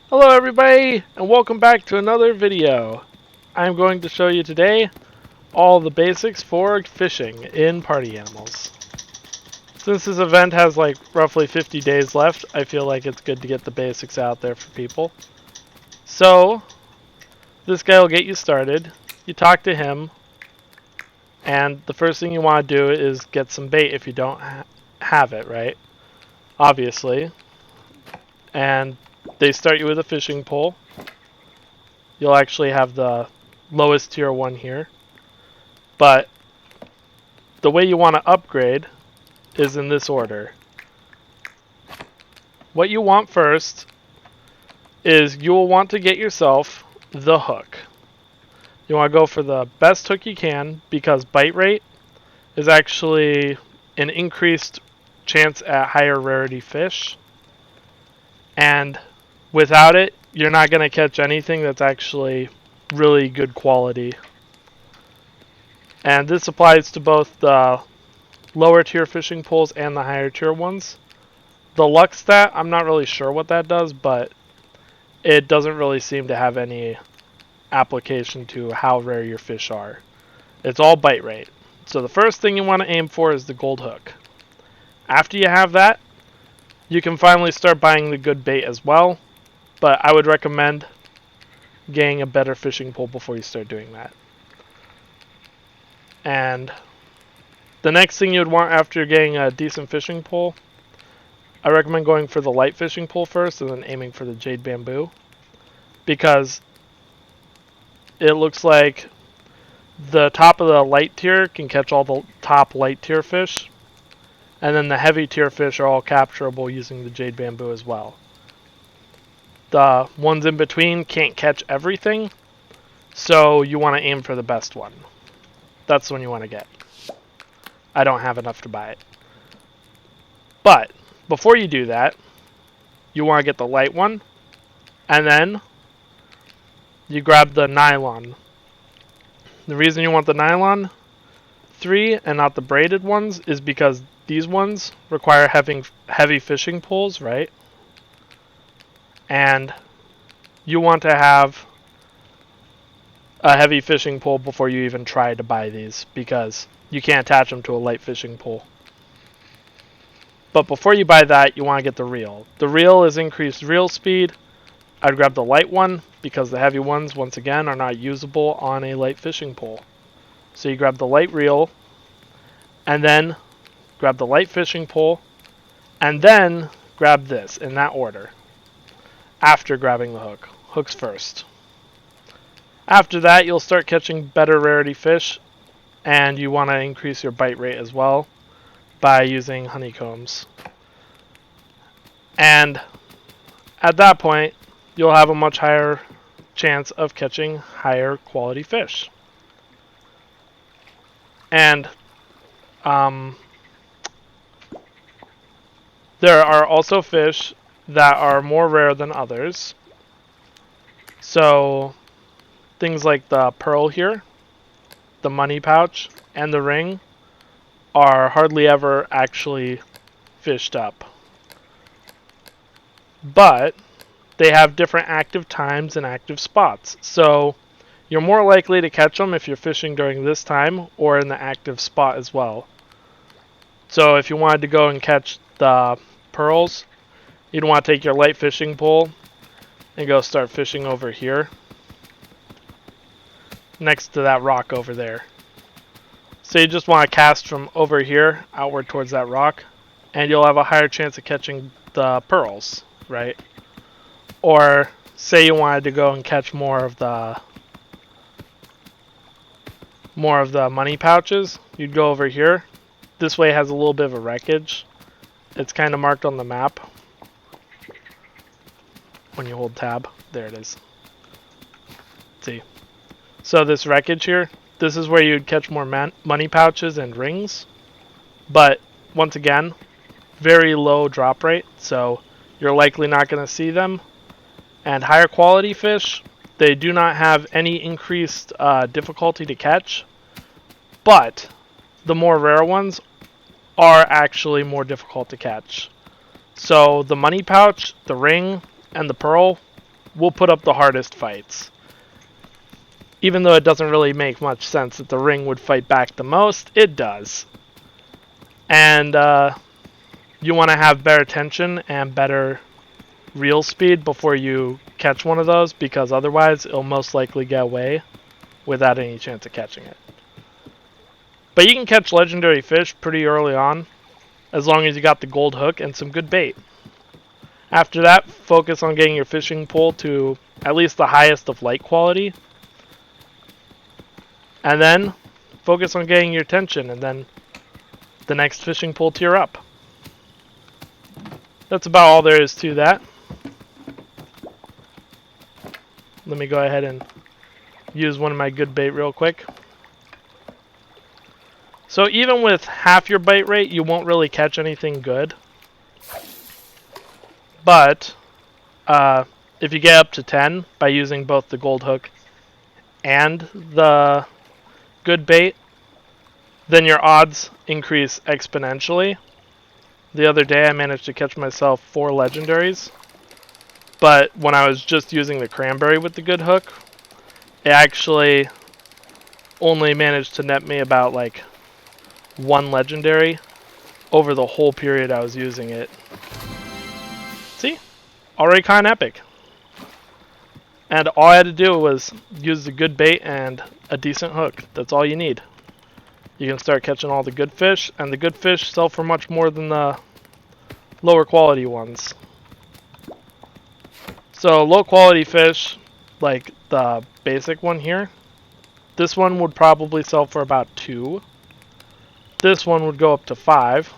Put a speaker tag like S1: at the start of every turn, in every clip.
S1: Hello everybody, and welcome back to another video. I'm going to show you today all the basics for fishing in Party Animals. Since this event has like roughly 50 days left, I feel like it's good to get the basics out there for people. So, this guy will get you started. You talk to him, and the first thing you want to do is get some bait if you don't have it, right? Obviously. And they start you with a fishing pole. You'll actually have the lowest tier one here. But the way you want to upgrade is in this order. What you want first is you will want to get yourself the hook. You want to go for the best hook you can because bite rate is actually an increased chance at higher rarity fish. And without it, you're not going to catch anything that's actually really good quality. And this applies to both the lower tier fishing poles and the higher tier ones. The luck stat, I'm not really sure what that does, but it doesn't really seem to have any application to how rare your fish are. It's all bite rate. So the first thing you want to aim for is the gold hook. After you have that, you can finally start buying the good bait as well, but I would recommend getting a better fishing pole before you start doing that. And the next thing you would want after getting a decent fishing pole, I recommend going for the light fishing pole first and then aiming for the jade bamboo, because it looks like the top of the light tier can catch all the top light tier fish, and then the heavy tier fish are all capturable using the jade bamboo as well. The ones in between can't catch everything, so you want to aim for the best one. That's the one you want to get. I don't have enough to buy it. But before you do that, you want to get the light one, and then you grab the nylon. The reason you want the nylon 3 and not the braided ones is because these ones require heavy fishing poles, right? And you want to have a heavy fishing pole before you even try to buy these, because you can't attach them to a light fishing pole. But before you buy that, you want to get the reel. The reel is increased reel speed. I'd grab the light one because the heavy ones, once again, are not usable on a light fishing pole. So you grab the light reel, and then grab the light fishing pole, and then grab this in that order. After grabbing the hook. Hooks first. After that, you'll start catching better rarity fish, and you want to increase your bite rate as well by using honeycombs. And at that point, you'll have a much higher chance of catching higher quality fish. And there are also fish that are more rare than others. So things like the pearl here, the money pouch, and the ring are hardly ever actually fished up. But they have different active times and active spots. So you're more likely to catch them if you're fishing during this time or in the active spot as well. So if you wanted to go and catch the pearls, you'd want to take your light fishing pole and go start fishing over here next to that rock over there. So you just want to cast from over here outward towards that rock, and you'll have a higher chance of catching the pearls, right? Or say you wanted to go and catch more of the money pouches, you'd go over here. This way has a little bit of a wreckage. It's kind of marked on the map when you hold tab. There it is. See. So this wreckage here, this is where you'd catch more money pouches and rings. But once again, very low drop rate, so you're likely not going to see them. And higher quality fish, they do not have any increased difficulty to catch, but the more rare ones are actually more difficult to catch. So the money pouch, the ring, and the pearl will put up the hardest fights. Even though it doesn't really make much sense that the ring would fight back the most, it does. And you want to have better tension and better reel speed before you catch one of those, because otherwise it'll most likely get away without any chance of catching it. But you can catch legendary fish pretty early on, as long as you got the gold hook and some good bait. After that, focus on getting your fishing pole to at least the highest of light quality. And then focus on getting your tension, and then the next fishing pole tier up. That's about all there is to that. Let me go ahead and use one of my good bait real quick. So even with half your bite rate, you won't really catch anything good. But if you get up to 10 by using both the gold hook and the good bait, then your odds increase exponentially. The other day I managed to catch myself 4 legendaries, but when I was just using the cranberry with the good hook, it actually only managed to net me about like 1 legendary over the whole period I was using it. See? Already kind of epic. And all I had to do was use the good bait and a decent hook. That's all you need. You can start catching all the good fish, and the good fish sell for much more than the lower quality ones. So low quality fish, like the basic one here, this one would probably sell for about 2. This one would go up to 5.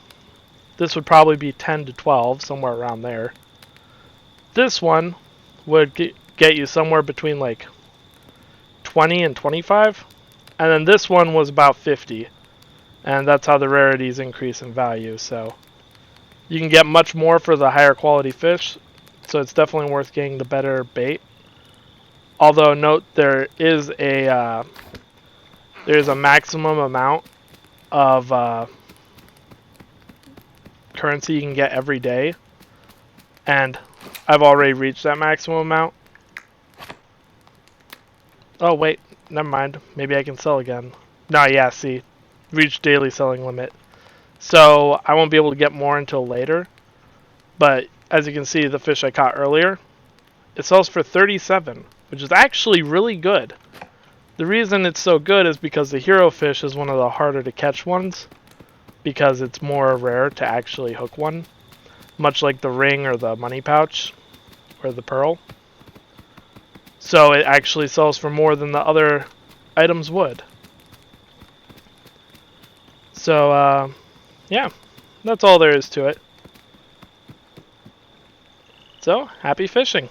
S1: This would probably be 10 to 12, somewhere around there. This one would get you somewhere between like 20 and 25. And then this one was about 50. And that's how the rarities increase in value. So you can get much more for the higher quality fish. So it's definitely worth getting the better bait. Although note there is a maximum amount of currency you can get every day, and I've already reached that maximum amount. Oh wait, never mind. Maybe I can sell again. No, yeah, see, reached daily selling limit. So I won't be able to get more until later. But as you can see, the fish I caught earlier, it sells for 37, which is actually really good. The reason it's so good is because the hero fish is one of the harder to catch ones, because it's more rare to actually hook one, much like the ring or the money pouch or the pearl. So it actually sells for more than the other items would. So yeah, that's all there is to it. So happy fishing.